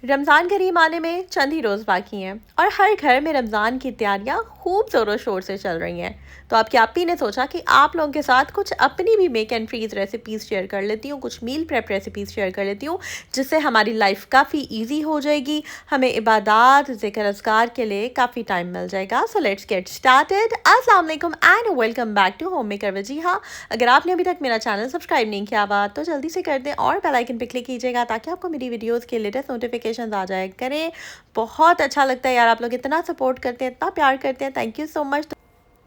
रमज़ान करीम आने में चंद ही रोज़ बाकी हैं और हर घर में रमज़ान की तैयारियां खूब ज़ोरों शोर से चल रही हैं। तो आपकी आप्पी ने सोचा कि आप लोगों के साथ कुछ अपनी भी make and freeze recipes share कर लेती हूँ, कुछ मील प्रेप रेसिपीज़ शेयर कर लेती हूँ, जिससे हमारी लाइफ काफ़ी इजी हो जाएगी। हमें इबादत ज़िक्र अज़कार के लिए काफ़ी टाइम मिल जाएगा। So let's get started. अस्सलाम वालेकुम and welcome back to home maker with. जी हाँ, अगर आपने अभी तक मेरा चैनल सब्सक्राइब नहीं किया हुआ तो जल्दी से कर दें और बेल आइकन पे क्लिक कीजिएगा ताकि आपको मेरी वीडियोस के लेटेस्ट नोटिफिकेशंस आ जाए करें। बहुत अच्छा लगता है यार, आप लोग इतना सपोर्ट करते हैं, इतना प्यार करते हैं, थैंक यू सो मच।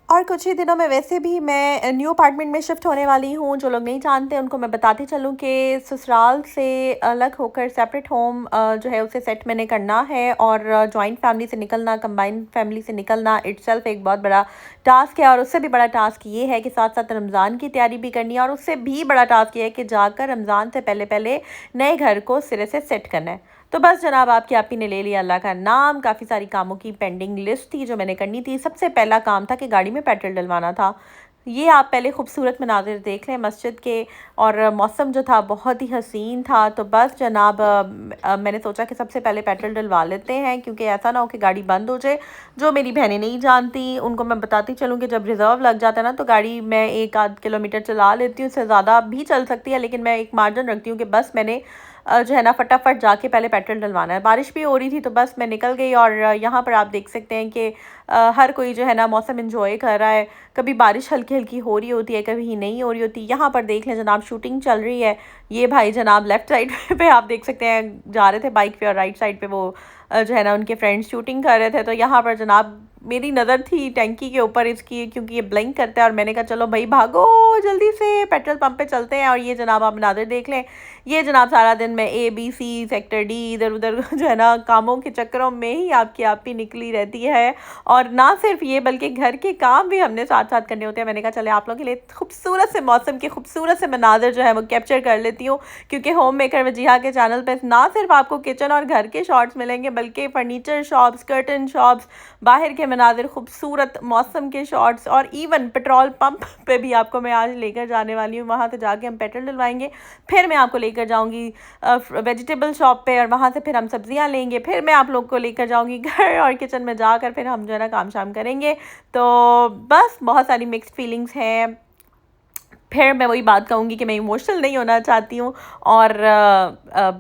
और कुछ ही दिनों में वैसे भी मैं न्यू अपार्टमेंट में शिफ्ट होने वाली हूँ। जो लोग नहीं जानते उनको मैं बताती चलूँ कि ससुराल से अलग होकर सेपरेट होम जो है उसे सेट मैंने करना है, और जॉइंट फैमिली से निकलना, कंबाइंड फैमिली से निकलना इटसेल्फ एक बहुत बड़ा टास्क है। और उससे भी बड़ा टास्क ये है कि साथ साथ रमज़ान की तैयारी भी करनी है, और उससे भी बड़ा टास्क ये है कि जाकर रमज़ान से पहले पहले नए घर को सिरे से सेट करना है। तो बस जनाब, आपकी आप्पी ने ले लिया अल्लाह का नाम। काफ़ी सारी कामों की पेंडिंग लिस्ट थी जो मैंने करनी थी। सबसे पहला काम था कि गाड़ी में पेट्रोल डलवाना था। ये आप पहले खूबसूरत मनाज़िर देख लें मस्जिद के, और मौसम जो था बहुत ही हसीन था। तो बस जनाब, मैंने सोचा कि सबसे पहले पेट्रोल डलवा लेते हैं, क्योंकि ऐसा ना हो कि गाड़ी बंद हो जाए। जो मेरी बहनें नहीं जानती उनको मैं बताती चलूँ कि जब रिज़र्व लग जाता है ना तो गाड़ी मैं 1 आध किलोमीटर चला लेती हूँ, उससे ज़्यादा भी चल सकती है, लेकिन मैं एक मार्जिन रखती हूँ कि बस मैंने जो है ना फटाफट जाके पहले पेट्रोल डलवाना है। बारिश भी हो रही थी तो बस मैं निकल गई, और यहाँ पर आप देख सकते हैं कि हर कोई जो है ना मौसम एंजॉय कर रहा है। कभी बारिश हल्की हल्की हो रही होती है, कभी नहीं हो रही होती। यहाँ पर देख लें जनाब, शूटिंग चल रही है। ये भाई जनाब लेफ़्ट साइड पे आप देख सकते हैं जा रहे थे बाइक पे, और राइट साइड पे वो जो है ना उनके फ्रेंड्स शूटिंग कर रहे थे। तो यहाँ पर जनाब मेरी नज़र थी टैंकी के ऊपर इसकी, क्योंकि ये ब्लिंक करता है, और मैंने कहा चलो भाई भागो जल्दी से पेट्रोल पंप पे चलते हैं। और ये जनाब आप मनाज़िर देख लें। ये जनाब सारा दिन मैं ABC सेक्टर D इधर उधर जो है ना कामों के चक्करों में ही आपकी आप्पी निकली रहती है। और ना सिर्फ ये बल्कि घर के काम भी हमने साथ साथ करने होते हैं। मैंने कहा चले आप लोगों के लिए खूबसूरत से मौसम के खूबसूरत से मनाज़िर जो है वो कैप्चर कर लेती हूँ, क्योंकि होम मेकर विद जिहा के चैनल पे ना सिर्फ आपको किचन और घर के शॉट्स मिलेंगे, बल्कि फर्नीचर शॉप्स, कर्टन शॉप्स, बाहर के मनाज़िर, खूबसूरत मौसम के शॉट्स, और इवन पेट्रोल पंप पे भी आपको मैं आज लेकर जाने वाली हूँ। वहाँ से जाके हम पेट्रोल डलवाएंगे, फिर मैं आपको लेकर जाऊँगी वेजिटेबल शॉप पे, और वहाँ से फिर हम सब्जियाँ लेंगे, फिर मैं आप लोग को लेकर जाऊँगी घर, और किचन में जाकर फिर हम जो है ना काम शाम करेंगे। तो बस बहुत सारी मिक्स्ड फीलिंग्स हैं। फिर मैं वही बात कहूँगी कि मैं इमोशनल नहीं होना चाहती हूँ। और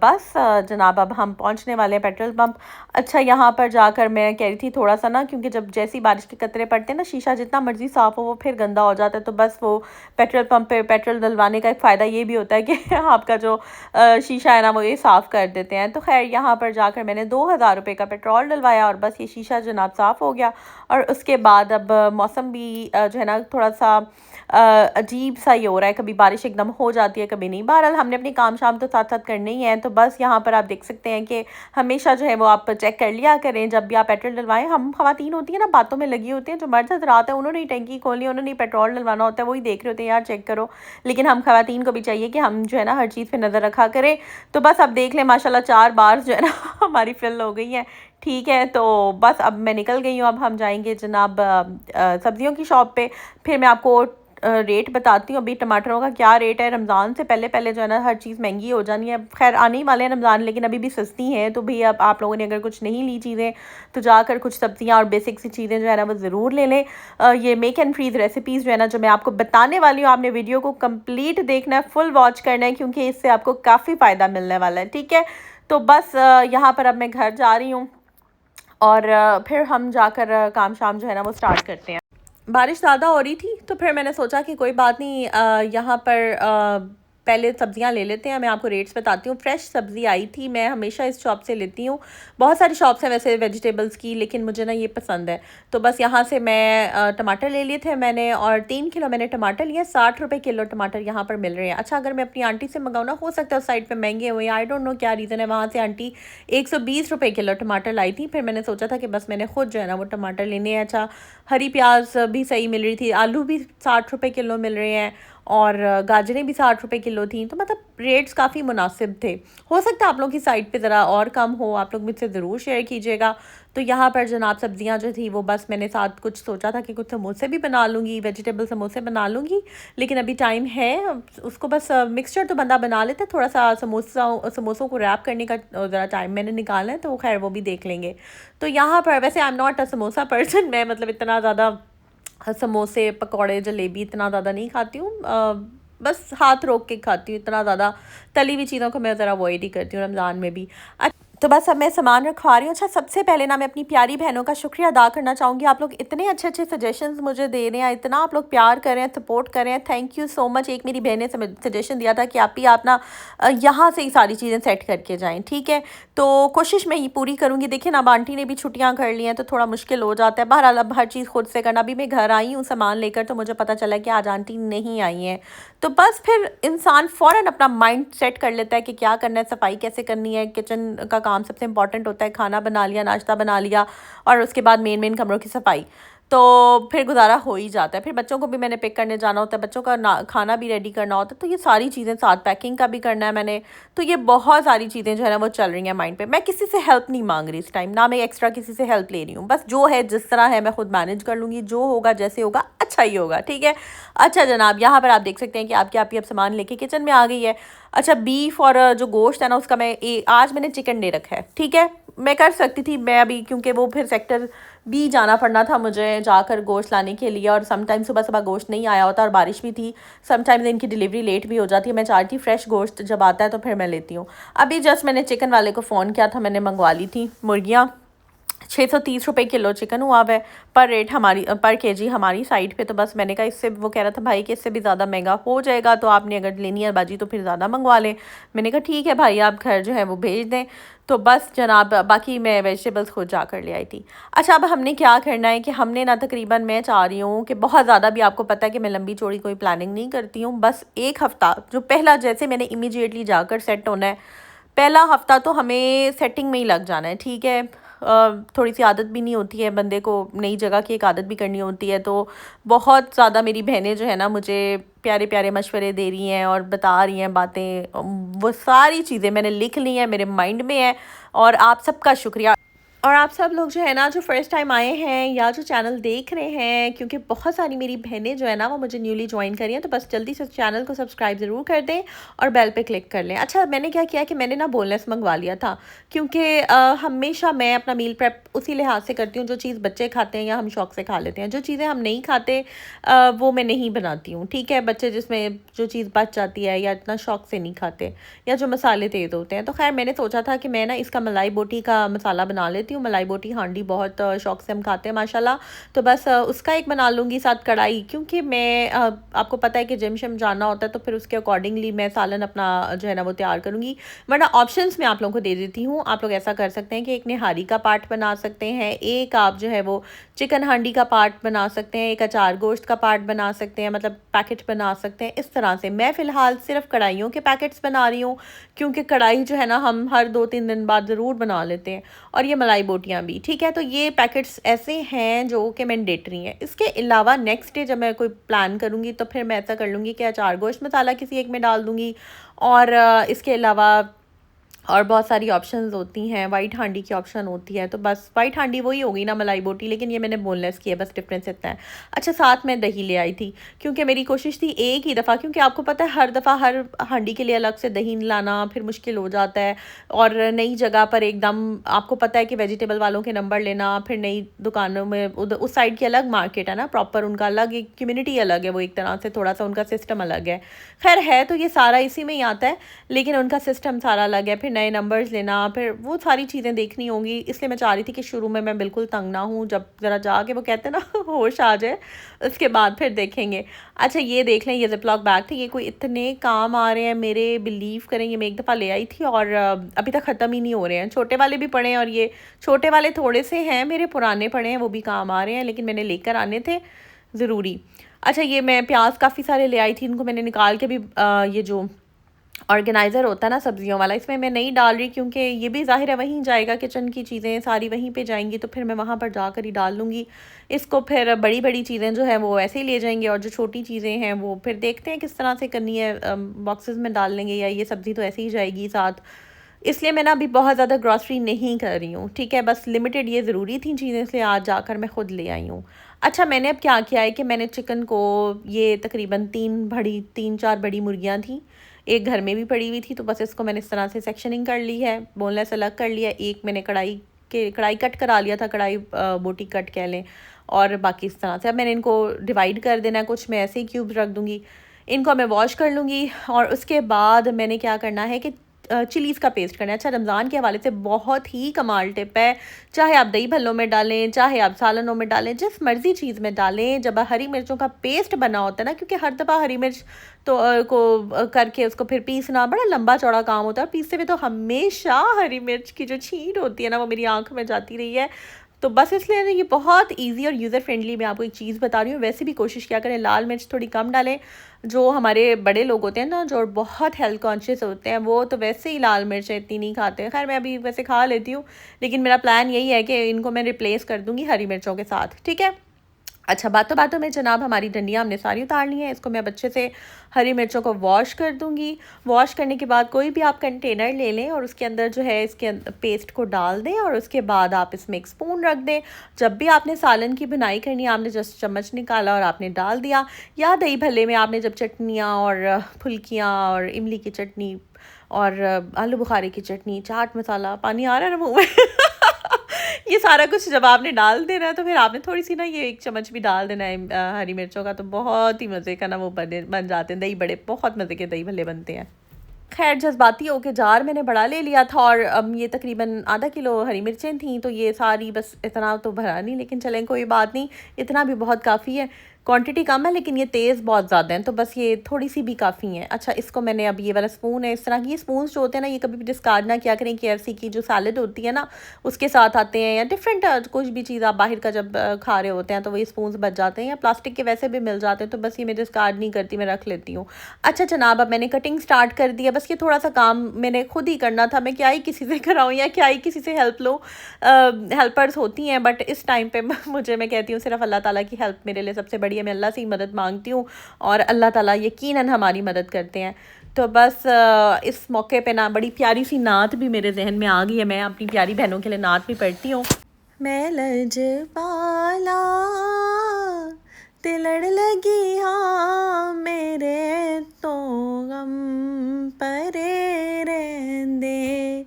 बस जनाब अब हम पहुँचने वाले हैं पेट्रोल पंप। अच्छा, यहाँ पर जाकर मैं कह रही थी थोड़ा सा ना, क्योंकि जब जैसी बारिश के कतरे पड़ते हैं ना, शीशा जितना मर्जी साफ़ हो वो फिर गंदा हो जाता है। तो बस वो पेट्रोल पंप पे पेट्रोल डलवाने का एक फ़ायदा ये भी होता है कि आपका जो शीशा है ना वो ये साफ़ कर देते हैं। तो खैर यहाँ पर जाकर मैंने 2000 रुपये का पेट्रोल डलवाया, और बस ये शीशा जनाब साफ़ हो गया। और उसके बाद अब मौसम भी जो है ना थोड़ा सा अजीब सा ही हो रहा है। कभी बारिश एकदम हो जाती है, कभी नहीं। बहरहाल हमने अपनी काम शाम तो साथ साथ करने ही हैं। तो बस यहाँ पर आप देख सकते हैं कि हमेशा जो है वो आप चेक कर लिया करें जब भी आप पेट्रोल डलवाएं। हम खवातीन होती है ना, बातों में लगी होती हैं। जो मर्द हज़रात हैं उन्होंने ही टंकी खोलनी, उन्होंने ही पेट्रोल डलवाना होता है, वही देख रहे होते हैं यार चेक करो। लेकिन हम खवातीन को भी चाहिए कि हम जो है ना हर चीज़ पर नज़र रखा करें। तो बस अब देख लें माशाल्लाह 4 बार जो है ना हमारी फिल हो गई हैं। ठीक है, तो बस अब मैं निकल गई हूँ। अब हम जाएंगे जनाब सब्जियों की शॉप पे। फिर मैं आपको रेट बताती हूँ अभी टमाटरों का क्या रेट है। रमज़ान से पहले पहले जो है ना हर चीज़ महंगी हो जानी है। खैर आने ही वाले हैं रमज़ान, लेकिन अभी भी सस्ती हैं। तो भी अब आप लोगों ने अगर कुछ नहीं ली चीज़ें तो जाकर कुछ सब्जियाँ और बेसिक सी चीज़ें जो है ना वो ज़रूर ले लें। ये मेक एंड फ्रीज़ रेसिपीज़ जो है ना जो मैं आपको बताने वाली हूँ, आपने वीडियो को कंप्लीट देखना है, फुल वॉच करना है, क्योंकि इससे आपको काफ़ी फ़ायदा मिलने वाला है। ठीक है, तो बस यहाँ पर अब मैं घर जा रही हूँ, और फिर हम जाकर काम शाम जो है ना वो स्टार्ट करते हैं। बारिश ज़्यादा हो रही थी तो फिर मैंने सोचा कि कोई बात नहीं, यहाँ पर पहले सब्जियाँ ले लेते हैं। मैं आपको रेट्स बताती हूँ। फ्रेश सब्ज़ी आई थी, मैं हमेशा इस शॉप से लेती हूँ। बहुत सारी शॉप्स हैं वैसे वेजिटेबल्स की, लेकिन मुझे ना ये पसंद है। तो बस यहाँ से मैं टमाटर ले लिए थे मैंने, और 3 किलो मैंने टमाटर लिए। 60 रुपये किलो टमाटर यहाँ पर मिल रहे हैं। अच्छा, अगर मैं अपनी आंटी से मंगाऊँ ना, हो सकता है उस साइड पर महंगे हुए, आई डोंट नो क्या रीज़न है। वहाँ से आंटी 120 रुपये किलो टमाटर लाई थी। फिर मैंने सोचा था कि बस मैंने खुद जो है ना वो टमाटर लेने हैं। अच्छा, हरी प्याज भी सही मिल रही थी, आलू भी 60 रुपये किलो मिल रहे हैं, और गाजरें भी 60 रुपये किलो थी। तो मतलब रेट्स काफ़ी मुनासिब थे। हो सकता है आप लोगों की साइड पे ज़रा और कम हो, आप लोग मुझसे ज़रूर शेयर कीजिएगा। तो यहाँ पर जनाब सब्जियाँ जो थी वो बस मैंने साथ कुछ सोचा था कि कुछ समोसे भी बना लूँगी, वेजिटेबल समोसे बना लूँगी, लेकिन अभी टाइम है उसको बस मिक्सचर तो बंदा बना लेता है, थोड़ा सा समोसों को रैप करने का ज़रा टाइम मैंने निकाला है, तो खैर वो भी देख लेंगे। तो यहाँ पर वैसे I am not a samosa person, मैं मतलब इतना ज़्यादा समोसे पकौड़े जलेबी इतना ज़्यादा नहीं खाती हूँ, बस हाथ रोक के खाती हूँ, इतना ज़्यादा तली हुई चीज़ों को मैं ज़रा अवॉइड ही करती हूँ रमज़ान में भी। तो बस अब मैं सामान रखवा रही हूँ। अच्छा, सबसे पहले ना मैं अपनी प्यारी बहनों का शुक्रिया अदा करना चाहूँगी। आप लोग इतने अच्छे अच्छे सजेशंस मुझे दे रहे हैं, इतना आप लोग प्यार कर रहे हैं, सपोर्ट कर रहे हैं, थैंक यू सो मच। एक मेरी बहन ने सजेशन दिया था कि आप ना यहाँ से ही सारी चीज़ें सेट करके जाएँ, ठीक है। तो कोशिश मैं ये पूरी करूँगी। देखिए ना, अब आंटी ने भी छुट्टियाँ कर ली हैं तो थोड़ा मुश्किल हो जाता है। बहरहाल अब हर चीज़ खुद से करना। अभी मैं घर आई हूँ सामान लेकर, तो मुझे पता चला कि आज आंटी नहीं आई हैं। तो बस फिर इंसान फ़ौरन अपना माइंड सेट कर लेता है कि क्या करना है, सफाई कैसे करनी है। किचन का काम सबसे इम्पॉर्टेंट होता है, खाना बना लिया, नाश्ता बना लिया, और उसके बाद मेन कमरों की सफाई। तो फिर गुजारा हो ही जाता है। फिर बच्चों को भी मैंने पिक करने जाना होता है, बच्चों का खाना भी रेडी करना होता है, तो ये सारी चीज़ें साथ, पैकिंग का भी करना है मैंने। तो ये बहुत सारी चीज़ें जो है ना वो चल रही हैं माइंड पे। मैं किसी से हेल्प नहीं मांग रही इस टाइम, ना मैं एक्स्ट्रा किसी से हेल्प ले रही हूँ। बस जो है जिस तरह है मैं खुद मैनेज कर लूँगी, जो होगा जैसे होगा अच्छा ही होगा, ठीक है। अच्छा जनाब, यहाँ पर आप देख सकते हैं कि आपकी आप ही अब सामान लेके किचन में आ गई है। अच्छा, बीफ और जो गोश्त है ना उसका आज मैंने चिकन ले रखा है, ठीक है। मैं कर सकती थी, मैं अभी क्योंकि वो फिर सेक्टर बी जाना पड़ना था मुझे जाकर गोश्त लाने के लिए, और समटाइम सुबह सुबह गोश्त नहीं आया होता और बारिश भी थी, समटाइम्स इनकी डिलीवरी लेट भी हो जाती है। मैं चाहती थी फ्रेश गोश्त जब आता है तो फिर मैं लेती हूँ। अभी जस्ट मैंने चिकन वाले को फ़ोन किया था, मैंने मंगवा ली थी मुर्गियाँ। 630 रुपये किलो चिकन हुआ है पर रेट हमारी पर केजी हमारी साइड पे। तो बस मैंने कहा इससे, वो कह रहा था भाई कि इससे भी ज़्यादा महंगा हो जाएगा, तो आपने अगर लेनी है बाजी तो फिर ज़्यादा मंगवा लें। मैंने कहा ठीक है भाई, आप घर जो है वो भेज दें। तो बस जनाब, बाकी मैं वेजिटेबल्स खुद जा कर ले आई थी। अच्छा, अब हमने क्या करना है कि हमने ना, तकरीबन मैं चाह रही हूँ कि बहुत ज़्यादा भी, आपको पता है कि मैं लंबी चौड़ी कोई प्लानिंग नहीं करती हूँ, बस एक हफ़्ता जो पहला, जैसे मैंने इमीडिएटली जाकर सेट होना है, पहला हफ्ता तो हमें सेटिंग में ही लग जाना है, ठीक है। थोड़ी सी आदत भी नहीं होती है बंदे को, नई जगह की एक आदत भी करनी होती है। तो बहुत ज़्यादा मेरी बहनें जो है ना मुझे प्यारे प्यारे मशवरे दे रही हैं और बता रही हैं बातें, वो सारी चीज़ें मैंने लिख ली हैं, मेरे माइंड में है। और आप सबका शुक्रिया। और आप सब लोग जो है ना, जो फर्स्ट टाइम आए हैं या जो चैनल देख रहे हैं, क्योंकि बहुत सारी मेरी बहनें जो है ना वो मुझे न्यूली ज्वाइन करी हैं, तो बस जल्दी से चैनल को सब्सक्राइब ज़रूर कर दें और बेल पे क्लिक कर लें। अच्छा, मैंने क्या किया कि मैंने ना बोनलेस मंगवा लिया था, क्योंकि हमेशा मैं अपना मील प्रेप उसी लिहाज से करती हूँ, जो चीज़ बच्चे खाते हैं या हम शौक से खा लेते हैं। जो चीज़ें हम नहीं खाते वो मैं नहीं बनाती हूँ, ठीक है। बच्चे जिसमें जो चीज़ बच जाती है या इतना शौक से नहीं खाते, या जो मसाले तेज़ होते हैं, तो खैर मैंने सोचा था कि मैं ना इसका मलाई बोटी का मसाला बना लेती हूँ। मलाई बोटी हांडी बहुत शौक से हम खाते हैं माशाल्लाह। तो बस उसका एक बना लूँगी, साथ कढ़ाई, क्योंकि मैं आपको पता है कि जिम शिम जाना होता है, तो फिर उसके अकॉर्डिंगली मैं सालन अपना जो है ना वो तैयार करूँगी। वरना ऑप्शंस मैं आप लोगों को दे देती हूँ, आप लोग ऐसा कर सकते हैं कि एक निहारी का पार्ट बना सकते हैं, एक आप जो है वो चिकन हांडी का पार्ट बना सकते हैं, एक अचार गोश्त का पार्ट बना सकते हैं, मतलब पैकेट बना सकते हैं। इस तरह से मैं फ़िलहाल सिर्फ कढ़ाइयों के पैकेट्स बना रही हूँ, क्योंकि कढ़ाई जो है ना हम हर 2-3 दिन बाद ज़रूर बना लेते हैं, और ये मलाई बोटियाँ भी, ठीक है। तो ये पैकेट्स ऐसे हैं जो कि मैंडेटरी हैं। इसके अलावा नेक्स्ट डे जब मैं कोई प्लान करूँगी तो फिर मैं ऐसा कर लूँगी कि अचार गोश्त मसाला किसी एक में डाल दूँगी, और इसके अलावा और बहुत सारी ऑप्शंस होती हैं। वाइट हांडी की ऑप्शन होती है, तो बस वाइट हांडी वही होगी ना मलाई बोटी, लेकिन ये मैंने बोनलेस की है, बस डिफरेंस इतना है। अच्छा, साथ में दही ले आई थी, क्योंकि मेरी कोशिश थी एक ही दफ़ा, क्योंकि आपको पता है हर दफ़ा हर हांडी के लिए अलग से दही लाना फिर मुश्किल हो जाता है, और नई जगह पर एकदम आपको पता है कि वेजिटेबल वालों के नंबर लेना, फिर नई दुकानों में उधर उस साइड की अलग मार्केट है ना, प्रॉपर उनका अलग एक कम्युनिटी अलग है, वो एक तरह से थोड़ा सा उनका सिस्टम अलग है। खैर है तो ये सारा इसी में ही आता है, लेकिन उनका सिस्टम सारा अलग है, फिर नए नंबर्स लेना, फिर वो सारी चीज़ें देखनी होंगी। इसलिए मैं चाह रही थी कि शुरू में मैं बिल्कुल तंग ना हूँ, जब ज़रा जाके वो कहते हैं ना होश आ जाए, उसके बाद फिर देखेंगे। अच्छा, ये देख लें, ये जिपलॉक बैग थे, ये कोई इतने काम आ रहे हैं मेरे, बिलीव करें। ये मैं एक दफ़ा ले आई थी और अभी तक ख़त्म ही नहीं हो रहे हैं। छोटे वाले भी पड़े हैं, और ये छोटे वाले थोड़े से हैं मेरे पुराने पड़े हैं, वो भी काम आ रहे हैं, लेकिन मैंने लेकर आने थे ज़रूरी। अच्छा, ये मैं प्याज काफ़ी सारे ले आई थी, इनको मैंने निकाल के भी ये जो ऑर्गेनाइज़र होता है ना सब्जियों वाला, इसमें मैं नहीं डाल रही क्योंकि ये भी ज़ाहिर है वहीं जाएगा, किचन की चीज़ें सारी वहीं पे जाएंगी, तो फिर मैं वहाँ पर जाकर ही डाल लूँगी इसको। फिर बड़ी बड़ी चीज़ें जो हैं वो ऐसे ही ले जाएंगे, और जो छोटी चीज़ें हैं वो फिर देखते हैं किस तरह से करनी है, बॉक्सेस में डाल लेंगे, या ये सब्ज़ी तो ऐसे ही जाएगी साथ। इसलिए मैं ना अभी बहुत ज़्यादा ग्रॉसरी नहीं कर रही हूँ, ठीक है, बस लिमिटेड ये ज़रूरी थी चीज़ें, इसलिए आज जाकर मैं ख़ुद ले आई हूँ। अच्छा, मैंने अब क्या किया है कि मैंने चिकन को, ये तकरीबन 3 4 बड़ी मुर्गियाँ थी, एक घर में भी पड़ी हुई थी, तो बस इसको मैंने इस तरह से सेक्शनिंग कर ली है, बोनलेस अलग कर लिया। एक मैंने कढ़ाई कट करा लिया था, कढ़ाई बोटी कट कह लें, और बाकी इस तरह से अब मैंने इनको डिवाइड कर देना है, कुछ मैं ऐसे ही क्यूब्स रख दूँगी। इनको मैं वॉश कर लूँगी, और उसके बाद मैंने क्या करना है कि चिलीज़ का पेस्ट करना है। अच्छा, रमज़ान के हवाले से बहुत ही कमाल टिप है, चाहे आप दही भल्लों में डालें, चाहे आप सालनों में डालें, जिस मर्ज़ी चीज़ में डालें, जब हरी मिर्चों का पेस्ट बना होता है ना, क्योंकि हर दफ़ा हरी मिर्च तो करके उसको फिर पीसना बड़ा लंबा चौड़ा काम होता है, पीसते हुए तो हमेशा हरी मिर्च की जो छींट होती है ना वो मेरी आँख में जाती रही है। तो बस इसलिए ना ये बहुत ईजी और यूज़र फ्रेंडली मैं आपको एक चीज़ बता रही हूँ। वैसे भी कोशिश क्या करें लाल मिर्च थोड़ी कम डालें। जो हमारे बड़े लोग होते हैं ना, जो बहुत हेल्थ कॉन्शियस होते हैं, वो तो वैसे ही लाल मिर्च इतनी नहीं खाते। खैर मैं अभी वैसे खा लेती हूँ, लेकिन मेरा प्लान यही है कि इनको मैं रिप्लेस कर दूँगी हरी मिर्चों के साथ, ठीक है। अच्छा, बातों बातों में जनाब हमारी डंडियाँ हमने सारी उतार ली हैं। इसको मैं अब अच्छे से हरी मिर्चों को वॉश कर दूंगी। वॉश करने के बाद कोई भी आप कंटेनर ले लें और उसके अंदर जो है इसके पेस्ट को डाल दें, और उसके बाद आप इसमें एक स्पून रख दें। जब भी आपने सालन की बुनाई करनी है, आपने जस्ट चम्मच निकाला और आपने डाल दिया, या दही भल्ले में आपने जब चटनियाँ और फुल्कियाँ और इमली की चटनी और आलू बुखारे की चटनी, चाट मसाला, पानी आ रहा है ना मुँह में ये सारा कुछ जब आपने डाल देना है, तो फिर आपने थोड़ी सी ना ये 1 चम्मच भी डाल देना है हरी मिर्चों का, तो बहुत ही मज़े का ना वो बन जाते हैं दही बड़े, बहुत मज़े के दही भल्ले बनते हैं। खैर जज्बाती होके जार मैंने बड़ा ले लिया था, और ये तकरीबन आधा किलो हरी मिर्चें थीं, तो ये सारी, बस इतना तो भरा नहीं, लेकिन चलें कोई बात नहीं, इतना भी बहुत काफ़ी है। क्वांटिटी कम है लेकिन ये तेज़ बहुत ज़्यादा हैं, तो बस ये थोड़ी सी भी काफ़ी है। अच्छा, इसको मैंने अब ये वाला स्पून है, इस तरह की ये स्पून्स जो होते हैं ना, ये कभी भी डिस्कार्ड ना किया करें। KFC की जो सैलड होती है ना उसके साथ आते हैं, या डिफरेंट कुछ भी चीज़ आप बाहर का जब खा रहे होते हैं तो वही स्पून्स बच जाते हैं, या प्लास्टिक के वैसे भी मिल जाते हैं, तो बस ये मैं डिस्कार्ड नहीं करती, मैं रख लेती हूँ। अच्छा जनाब, अब मैंने कटिंग स्टार्ट कर दिया, बस ये थोड़ा सा काम मैंने खुद ही करना था, मैं क्या ही किसी से कराऊँ या क्या ही किसी से हेल्प लूँ। हेल्पर्स होती हैं, बट इस टाइम पे मुझे, मैं कहती हूँ सिर्फ अल्लाह ताला की हेल्प मेरे लिए सबसे बड़ी है। मैं अल्लाह से ही मदद मांगती हूँ, और अल्लाह ताला यकीनन हमारी मदद करते हैं। तो बस इस मौके पे ना बड़ी प्यारी सी नात भी मेरे जहन में आ गई है। मैं अपनी प्यारी बहनों के लिए नात भी पढ़ती हूँ। मैं लजपाला तिलड़ लगी हाँ मेरे, तो गम परे रहंदे,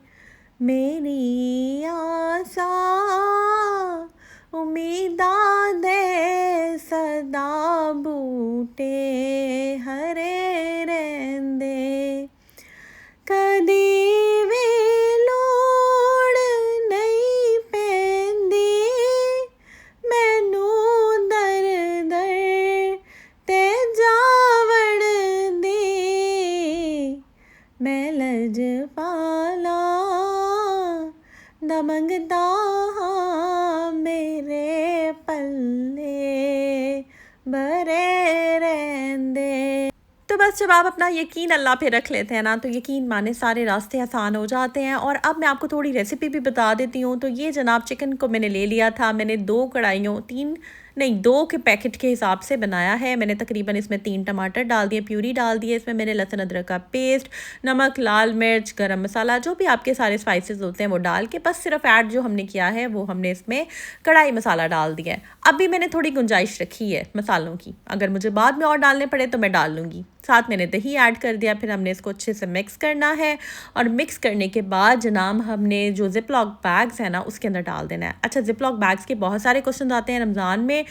मेरी आसा उम्मीदां दे सदा बूटे हरे रहंदे, कदी भी लोड़ नहीं पैंदी मैनू दर दर ते जावण दी, मैं लजपाला दा मंगदा हाँ मेरे पल्ले भरे रहंदे। तो बस जब आप अपना यकीन अल्लाह पे रख लेते हैं ना, तो यकीन माने सारे रास्ते आसान हो जाते हैं। और अब मैं आपको थोड़ी रेसिपी भी बता देती हूँ। तो ये जनाब चिकन को मैंने ले लिया था, मैंने 2 कढ़ाइयों, 3 नहीं 2 के पैकेट के हिसाब से बनाया है। मैंने तकरीबन इसमें 3 टमाटर डाल दिए, प्यूरी डाल दिए, इसमें मैंने लहसुन अदरक का पेस्ट, नमक, लाल मिर्च, गरम मसाला, जो भी आपके सारे स्पाइसेस होते हैं वो डाल के, बस सिर्फ ऐड जो हमने किया है वो हमने इसमें कढ़ाई मसाला डाल दिया है। अभी मैंने थोड़ी गुंजाइश रखी है मसालों की, अगर मुझे बाद में और डालने पड़े तो मैं डाल लूँगी। साथ मैंने दही ऐड कर दिया, फिर हमने इसको अच्छे से मिक्स करना है, और मिक्स करने के बाद जनाब हमने जो जिपलॉक बैग्स हैं ना उसके अंदर डाल देना है। अच्छा, जिपलॉक बैग्स के बहुत सारे क्वेश्चन आते हैं रमज़ान में,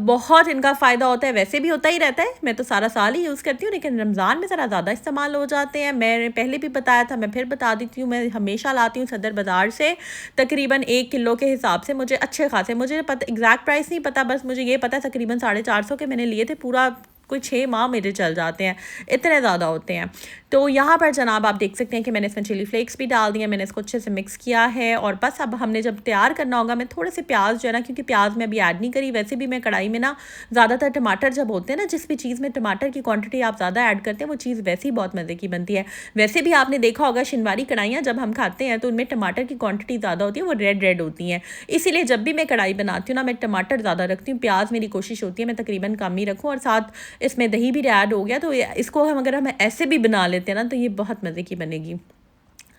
बहुत इनका फ़ायदा होता है, वैसे भी होता ही रहता है, मैं तो सारा साल ही यूज़ करती हूँ, लेकिन रमज़ान में ज़रा ज़्यादा इस्तेमाल हो जाते हैं। मैंने पहले भी बताया था, मैं फिर बता देती हूँ, मैं हमेशा लाती हूँ सदर बाज़ार से, तकरीबन 1 किलो के हिसाब से, मुझे अच्छे खासे, मुझे पता एग्जैक्ट प्राइस नहीं पता, बस मुझे ये पता है तकरीबन 450 के मैंने लिए थे, पूरा कोई 6 माह मेरे चल जाते हैं, इतने ज़्यादा होते हैं। तो यहाँ पर जनाब आप देख सकते हैं कि मैंने इसमें चिली फ्लेक्स भी डाल दिए, मैंने इसको अच्छे से मिक्स किया है। और बस अब हमने जब तैयार करना होगा, मैं थोड़े से प्याज जो है ना, क्योंकि प्याज मैं अभी ऐड नहीं करी, वैसे भी मैं कढ़ाई में ना ज़्यादातर टमाटर जब होते हैं ना, जिस भी चीज़ में टमाटर की क्वांटिटी आप ज़्यादा ऐड करते हैं वो चीज़ वैसे ही बहुत मज़े की बनती है। वैसे भी आपने देखा होगा शिनवारी कढ़ाइयाँ जब हम खाते हैं तो उनमें टमाटर की क्वांटिटी ज़्यादा होती है, वो रेड रेड होती हैं। इसीलिए जब भी मैं कढ़ाई बनाती हूँ ना, मैं टमाटर ज़्यादा रखती हूँ, प्याज मेरी कोशिश होती है मैं तकरीबन कम ही रखूँ। और साथ इसमें दही भी ऐड हो गया, तो इसको अगर हम ऐसे भी बना लेते हैं ना तो ये बहुत मज़े की बनेगी।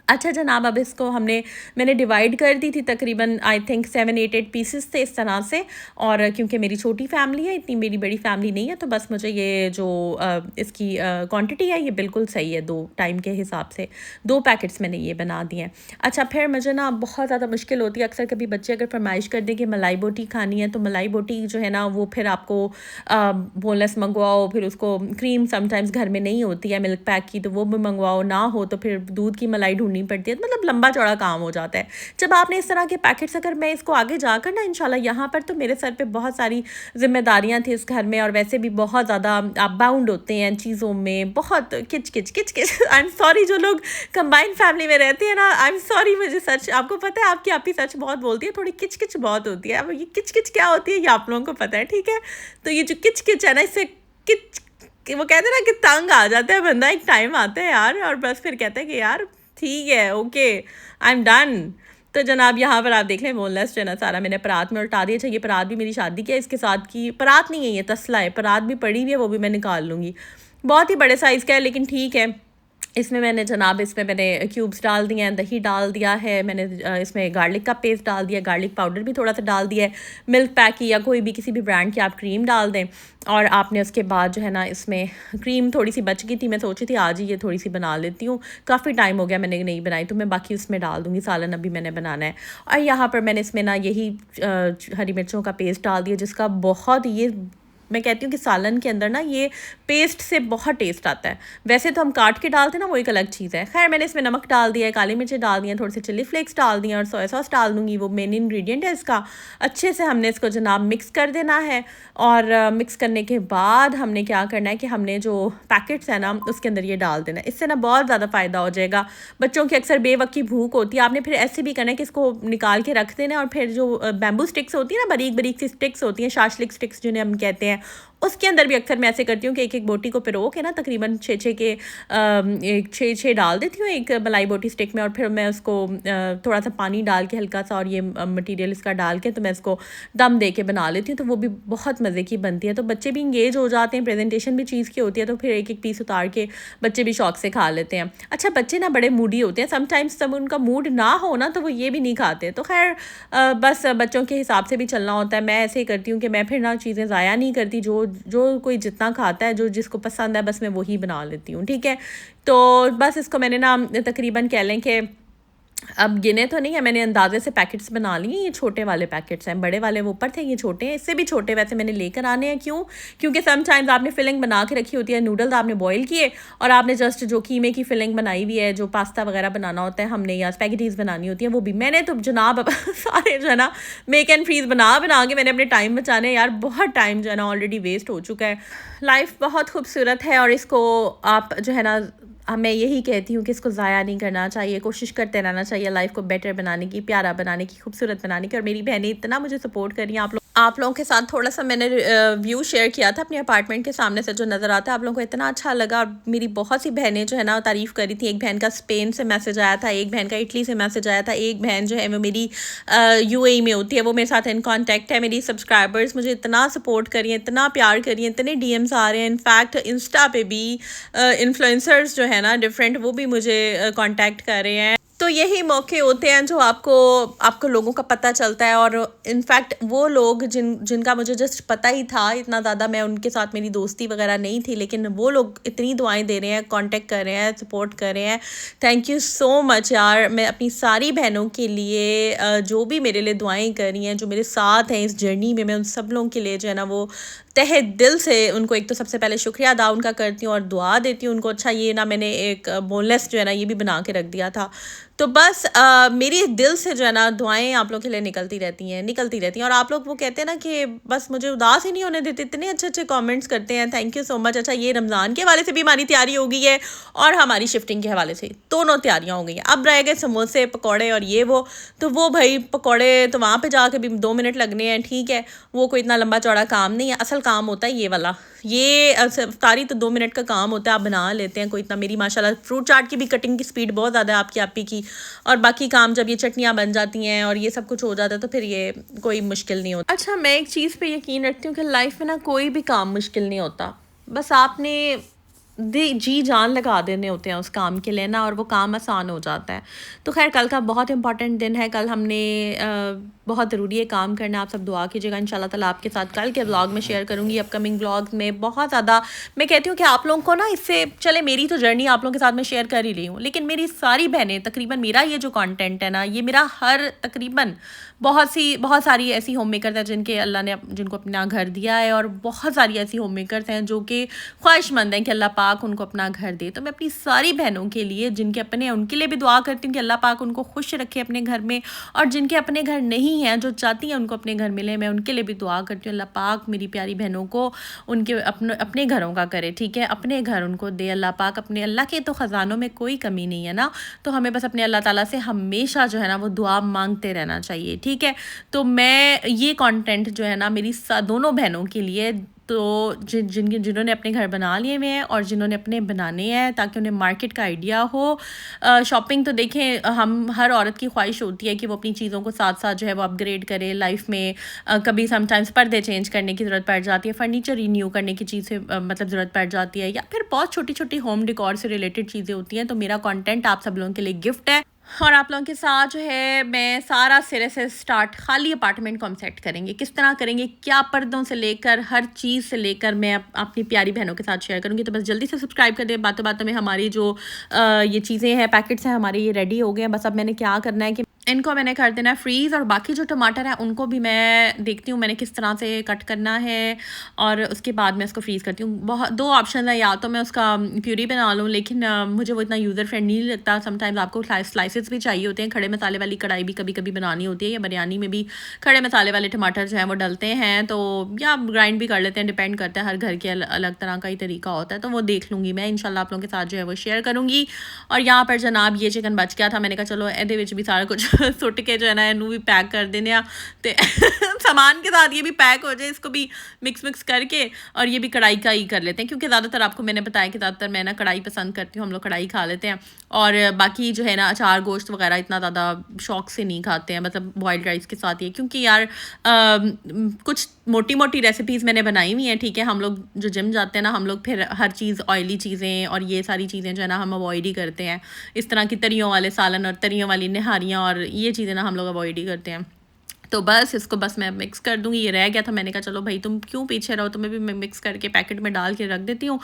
अच्छा जनाब, अब इसको मैंने डिवाइड कर दी थी, तकरीबन आई थिंक 7-8 पीसेस थे इस तरह से। और क्योंकि मेरी छोटी फैमिली है, इतनी मेरी बड़ी फैमिली नहीं है, तो बस मुझे ये जो इसकी क्वांटिटी है ये बिल्कुल सही है, 2 टाइम के हिसाब से 2 पैकेट्स मैंने ये बना दिए हैं। अच्छा, फिर मुझे ना बहुत ज़्यादा मुश्किल होती है, अक्सर कभी बच्चे अगर फरमाइश कर दें कि मलाई बोटी खानी है, तो मलाई बोटी जो है ना वो फिर आपको बोनलेस मंगवाओ, फिर उसको क्रीम समटाइम्स घर में नहीं होती है मिल्क पैक की, तो वो भी मंगवाओ, ना हो तो फिर दूध की मलाई ढूंढनी पड़ती है, मतलब लंबा चौड़ा काम हो जाता है। जब आपने इस तरह के पैकेट्स, अगर मैं इसको आगे जाकर ना इंशाल्लाह, यहाँ पर तो मेरे सर पे बहुत सारी जिम्मेदारियाँ थी इस घर में, और वैसे भी बहुत ज़्यादा आप बाउंड होते हैं चीज़ों में, बहुत किच किच किच किच आई एम सॉरी, जो लोग कंबाइंड फैमिली में रहते हैं ना, आई एम सॉरी, मुझे सच, आपको पता है आपकी आपी सच बहुत बोलती है, थोड़ी किच किच बहुत होती है। अब ये किच किच क्या होती है ये आप लोगों को पता है, ठीक है। तो ये जो किच किच है ना, इससे किच, वो कहते हैं ना कि तंग आ जाता है बंदा, एक टाइम आता है यार, और बस फिर कहता है कि यार ठीक है, ओके, आई एम डन। तो जनाब यहाँ पर आप देख लें बोनलेस जो है ना सारा मैंने परात में उल्टा दिया। चाहिए परात भी मेरी शादी की है, इसके साथ की परात नहीं है, ये तसला है, परात भी पड़ी हुई है, वो भी मैं निकाल लूँगी। बहुत ही बड़े साइज़ का है लेकिन ठीक है। इसमें मैंने क्यूब्स डाल दिए हैं, दही डाल दिया है मैंने, इसमें गार्लिक का पेस्ट डाल दिया, गार्लिक पाउडर भी थोड़ा सा डाल दिया है, मिल्क पैक की या कोई भी किसी भी ब्रांड की आप क्रीम डाल दें। और आपने उसके बाद जो है ना, इसमें क्रीम थोड़ी सी बच गई थी, मैं सोची थी आज ही ये थोड़ी सी बना लेती हूँ, काफ़ी टाइम हो गया मैंने नहीं बनाई, तो मैं बाकी उसमें डाल दूँगी, सालन अभी मैंने बनाना है। और यहाँ पर मैंने इसमें ना यही हरी मिर्चों का पेस्ट डाल दिया, जिसका बहुत, ये मैं कहती हूँ कि सालन के अंदर ना ये पेस्ट से बहुत टेस्ट आता है। वैसे तो हम काट के डालते हैं ना, वो एक अलग चीज़ है। खैर मैंने इसमें नमक डाल दिया है, काली मिर्चें डाल दी हैं, थोड़े से चिली फ्लेक्स डाल दिए और सोया सॉस डाल दूँगी, वो मेन इंग्रेडिएंट है इसका। अच्छे से हमने इसको जनाब मिक्स कर देना है। और मिक्स करने के बाद हमने क्या करना है कि हमने जो पैकेट्स हैं ना उसके अंदर ये डाल देना है। इससे ना बहुत ज़्यादा फ़ायदा हो जाएगा। बच्चों की अक्सर बेवक्की भूख होती है, आपने फिर ऐसे भी करना है कि इसको निकाल के रख देना, और फिर जो बैम्बू स्टिक्स होती है ना, बारीक बारीक सी स्टिक्स होती हैं, शाशलिक स्टिक्स जिन्हें हम कहते हैं, उसके अंदर भी अक्सर मैं ऐसे करती हूँ कि एक एक बोटी को पिरो के ना तकरीबन 6 डाल देती हूँ एक मलाई बोटी स्टिक में, और फिर मैं उसको थोड़ा सा पानी डाल के हल्का सा, और ये मटेरियल इसका डाल के, तो मैं इसको दम दे के बना लेती हूँ, तो वो भी बहुत मज़े की बनती है। तो बच्चे भी इंगेज हो जाते हैं, प्रेजेंटेशन भी चीज़ की होती है, तो फिर एक एक पीस उतार के बच्चे भी शौक से खा लेते हैं। अच्छा, बच्चे ना बड़े मूडी होते हैं समटाइम्स, जब उनका मूड ना हो ना तो वो ये भी नहीं खाते, तो खैर बस बच्चों के हिसाब से भी चलना होता है। मैं ऐसे ही करती हूँ कि मैं फिर ना चीज़ें ज़ाया नहीं करती, जो कोई जितना खाता है, जो जिसको पसंद है, बस मैं वही बना लेती हूँ, ठीक है। तो बस इसको मैंने ना तकरीबन कह लें कि अब गिने तो नहीं है, मैंने अंदाजे से पैकेट्स बना लिए। ये छोटे वाले पैकेट्स हैं, बड़े वाले वो ऊपर थे, ये छोटे हैं, इससे भी छोटे वैसे मैंने लेकर आने हैं। क्यों? क्योंकि समटाइम्स आपने फिलिंग बना के रखी होती है, नूडल्स आपने बॉईल किए और आपने जस्ट जो कीमे की फिलिंग बनाई हुई है, जो पास्ता वगैरह बनाना होता है हमने, या स्पैगेटीज़ बनानी होती है, वो भी मैंने तो जनाब सारे जो है ना मेक एंड फ्रीज बना के मैंने अपने टाइम बचाने, यार बहुत टाइम जो है ना ऑलरेडी वेस्ट हो चुका है। लाइफ बहुत खूबसूरत है और इसको आप जो है ना, मैं यही कहती हूँ कि इसको ज़ाया नहीं करना चाहिए, कोशिश करते रहना चाहिए लाइफ को बेटर बनाने की, प्यारा बनाने की, खूबसूरत बनाने की। और मेरी बहनें इतना मुझे सपोर्ट कर रही हैं। आप लोगों के साथ थोड़ा सा मैंने व्यू शेयर किया था अपने अपार्टमेंट के सामने से जो नज़र आता है, आप लोगों को इतना अच्छा लगा। और मेरी बहुत सी बहनें जो है ना तारीफ़ करी थी। एक बहन का स्पेन से मैसेज आया था, एक बहन का इटली से मैसेज आया था, एक बहन जो है वो मेरी UAE में होती है, वो मेरे साथ इन कॉन्टैक्ट है। मेरी सब्सक्राइबर्स मुझे इतना सपोर्ट करिए, इतना प्यार करिए, इतने DMs आ रहे हैं। इनफैक्ट इंस्टा पे भी इन्फ्लुएंसर्स जो है ना डिफरेंट, वो भी मुझे कॉन्टैक्ट कर रहे हैं। तो यही मौके होते हैं जो आपको लोगों का पता चलता है। और इनफैक्ट वो लोग जिनका मुझे जस्ट पता ही था, इतना ज़्यादा मैं उनके साथ मेरी दोस्ती वगैरह नहीं थी, लेकिन वो लोग इतनी दुआएं दे रहे हैं, कांटेक्ट कर रहे हैं, सपोर्ट कर रहे हैं। थैंक यू सो मच यार। मैं अपनी सारी बहनों के लिए जो भी मेरे लिए दुआएं कर रही हैं, जो मेरे साथ हैं इस जर्नी में, मैं उन सब लोगों के लिए जो है ना वो तहे दिल से उनको एक तो सबसे पहले शुक्रिया अदा उनका करती हूँ और दुआ देती हूँ उनको। अच्छा, ये ना मैंने एक बोनलेस जो है ना ये भी बना के रख दिया था, तो बस मेरी दिल से जो है ना दुआएं आप लोग के लिए निकलती रहती हैं। और आप लोग वो कहते हैं ना कि बस मुझे उदास ही नहीं होने देते, इतने अच्छे अच्छे कमेंट्स करते हैं, थैंक यू सो मच। अच्छा, ये रमज़ान के हवाले से भी हमारी तैयारी हो गई है और हमारी शिफ्टिंग के हवाले से दोनों तैयारियां हो गई हैं। अब रह गए समोसे पकौड़े और ये वो, तो वो भाई पकौड़े तो वहाँ पे जाके भी 2 मिनट लगने हैं, ठीक है, वो कोई इतना लंबा चौड़ा काम नहीं है। असल काम होता है ये वाला, ये इफ्तारी तो 2 मिनट का काम होता है, आप बना लेते हैं, कोई इतना, मेरी माशाल्लाह फ्रूट चाट की भी कटिंग की स्पीड बहुत ज़्यादा है आपकी आपी की। और बाकी काम जब ये चटनियाँ बन जाती हैं और ये सब कुछ हो जाता है तो फिर ये कोई मुश्किल नहीं होता। अच्छा, मैं एक चीज़ पे यकीन रखती हूँ कि लाइफ में ना कोई भी काम मुश्किल नहीं होता, बस आपने जी जान लगा देने होते हैं उस काम के लिए ना, और वो काम आसान हो जाता है। तो खैर, कल का बहुत इंपॉर्टेंट दिन है, कल हमने बहुत ज़रूरी है काम करना, आप सब दुआ कीजिएगा। इंशाल्लाह ताला आपके साथ कल के व्लॉग में शेयर करूँगी, अपकमिंग व्लॉग में बहुत ज़्यादा। मैं कहती हूँ कि आप लोगों को ना इससे, चले मेरी तो जर्नी आप लोगों के साथ मैं शेयर कर ही रही हूँ, लेकिन मेरी सारी बहनें तकरीबन, मेरा ये जो कंटेंट है ना, ये मेरा हर तकरीबन बहुत सारी ऐसी होम मेकर्स हैं जिनके अल्लाह ने जिनको अपना घर दिया है, और बहुत सारी ऐसी होम मेकर्स हैं जो कि ख्वाहिशमंद हैं कि अल्लाह पाक उनको अपना घर दे। तो मैं अपनी सारी बहनों के लिए, जिनके अपने हैं, उनके लिए भी दुआ करती हूँ कि अल्लाह पाक उनको खुश रखे अपने घर में, और जिनके अपने घर नहीं हैं, जो चाहती हैं उनको अपने घर मिले, मैं उनके लिए भी दुआ करती हूँ अल्लाह पाक मेरी प्यारी बहनों को उनके अपने घरों का करे, ठीक है, अपने घर उनको दे अल्लाह पाक। अपने अल्लाह के तो ख़जानों में कोई कमी नहीं है ना, तो हमें बस अपने अल्लाह ताला से हमेशा जो है ना वो दुआ मांगते रहना चाहिए, ठीक है। तो मैं ये कंटेंट जो है ना मेरी दोनों बहनों के लिए, तो जिन्होंने अपने घर बना लिए हुए हैं और जिन्होंने अपने बनाने हैं, ताकि उन्हें मार्केट का आइडिया हो। शॉपिंग तो देखें, हम हर औरत की ख्वाहिश होती है कि वो अपनी चीज़ों को साथ साथ जो है वो अपग्रेड करे लाइफ में। कभी समटाइम्स पर्दे चेंज करने की ज़रूरत पड़ जाती है, फर्नीचर रीन्यू करने की चीज़ें मतलब ज़रूरत पड़ जाती है, या फिर बहुत छोटी छोटी होम डेकोर से रिलेटेड चीज़ें होती हैं। तो मेरा कंटेंट आप सब लोगों के लिए गिफ्ट है, और आप लोगों के साथ जो है मैं सारा सिरे से स्टार्ट, खाली अपार्टमेंट को हम सेट करेंगे, किस तरह करेंगे, क्या पर्दों से लेकर हर चीज़ से लेकर मैं अपनी प्यारी बहनों के साथ शेयर करूँगी। तो बस जल्दी से सब्सक्राइब कर दें। बातों बातों में हमारी जो ये चीज़ें हैं, पैकेट्स हैं हमारे, ये रेडी हो गए हैं। बस अब मैंने क्या करना है कि इनको मैंने कर देना है फ्रीज़, और बाकी जो टमाटर है उनको भी मैं देखती हूँ मैंने किस तरह से कट करना है, और उसके बाद मैं इसको फ्रीज़ करती हूँ। बहुत दो ऑप्शन है, या तो मैं उसका प्यूरी बना लूँ, लेकिन मुझे वो इतना यूज़र फ्रेंडली नहीं लगता। समटाइम्स आपको स्लाइसेस भी चाहिए होते हैं, खड़े मसाले वाली कढ़ाई भी कभी कभी बनानी होती है, या बिरयानी में भी खड़े मसाले वाले टमाटर जो हैं वो डलते हैं, तो या ग्राइंड भी कर लेते हैं, डिपेंड करता है, हर घर के अलग तरह का ही तरीका होता है। तो वो देख लूँगी मैं, इंशाल्लाह आप लोगों के साथ जो है वो शेयर करूँगी। और यहाँ पर जनाब ये चिकन बच गया था, मैंने कहा चलो एदे विच भी सारा कुछ सुट के जो है ना इनू भी पैक कर देने ते सामान के साथ ये भी पैक हो जाए, इसको भी मिक्स करके, और ये भी कढ़ाई का ही कर लेते हैं, क्योंकि ज़्यादातर आपको मैंने बताया कि ज़्यादातर मैं ना कढ़ाई पसंद करती हूँ, हम लोग कढ़ाई खा लेते हैं। और बाकी जो है ना अचार गोश्त वगैरह इतना ज़्यादा शौक से नहीं खाते हैं, मतलब बॉइल्ड राइस के साथ ही, क्योंकि यार कुछ मोटी मोटी रेसिपीज़ मैंने बनाई हुई हैं, ठीक है। हम लोग जो जिम जाते हैं ना, हम लोग फिर हर चीज़ ऑयली चीज़ें और ये सारी चीज़ें जो है ना हम अवॉइड ही करते हैं। इस तरह की तरियों वाले सालन और तरियों वाली निहारियाँ और ये चीज़ें ना हम लोग अवॉइड ही करते हैं। तो बस इसको बस मैं मिक्स कर दूँगी, ये रह गया था, मैंने कहा चलो भाई तुम क्यों पीछे रहो, तुम्हें भी मैं मिक्स करके पैकेट में डाल के रख देती हूँ।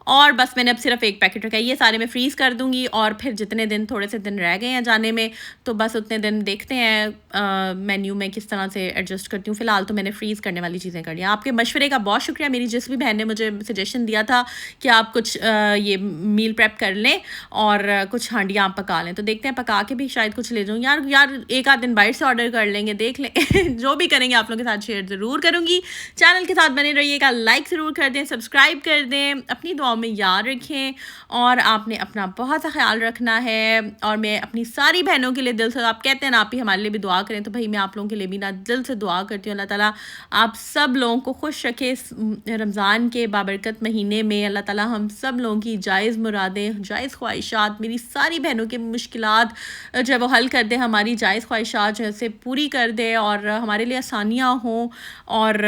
और बस मैंने अब सिर्फ एक पैकेट रखा है, ये सारे मैं फ्रीज़ कर दूँगी, और फिर जितने दिन, थोड़े से दिन रह गए हैं जाने में, तो बस उतने दिन देखते हैं मेन्यू में किस तरह से एडजस्ट करती हूँ। फ़िलहाल तो मैंने फ्रीज़ करने वाली चीज़ें कर लिया। आपके मशवरे का बहुत शुक्रिया, मेरी जिस भी बहन ने मुझे सजेशन दिया था कि आप कुछ ये मील प्रेप कर लें और कुछ हांडियाँ आप पका लें, तो देखते हैं, पका के भी शायद कुछ ले जाऊँ। यार एक आध दिन बाहर से ऑर्डर कर लेंगे, देख लें जो भी करेंगे आप लोगों के साथ शेयर ज़रूर करूँगी। चैनल के साथ बने रहिएगा, लाइक ज़रूर कर दें, सब्सक्राइब कर दें, अपनी दुआओं में याद रखें, और आपने अपना बहुत सा ख्याल रखना है। और मैं अपनी सारी बहनों के लिए दिल से, आप कहते हैं ना आप ही हमारे लिए भी दुआ करें, तो भाई मैं आप लोगों के लिए भी ना दिल से दुआ करती हूँ। अल्लाह ताला आप सब लोगों को खुश रखे इस रमज़ान के बाबरकत महीने में। अल्लाह ताला हम सब लोगों की जायज़ मुरादें, जायज़ ख्वाहिशात, मेरी सारी बहनों के मुश्किलात जो है वो हल कर दे, हमारी जायज़ ख्वाहिशात जो है से पूरी कर दे, और हमारे लिए आसानियाँ हों, और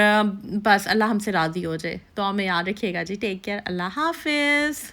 बस अल्लाह हमसे राज़ी हो जाए। तो हमें याद रखिएगा जी। टेक केयर, अल्लाह हाफिज़।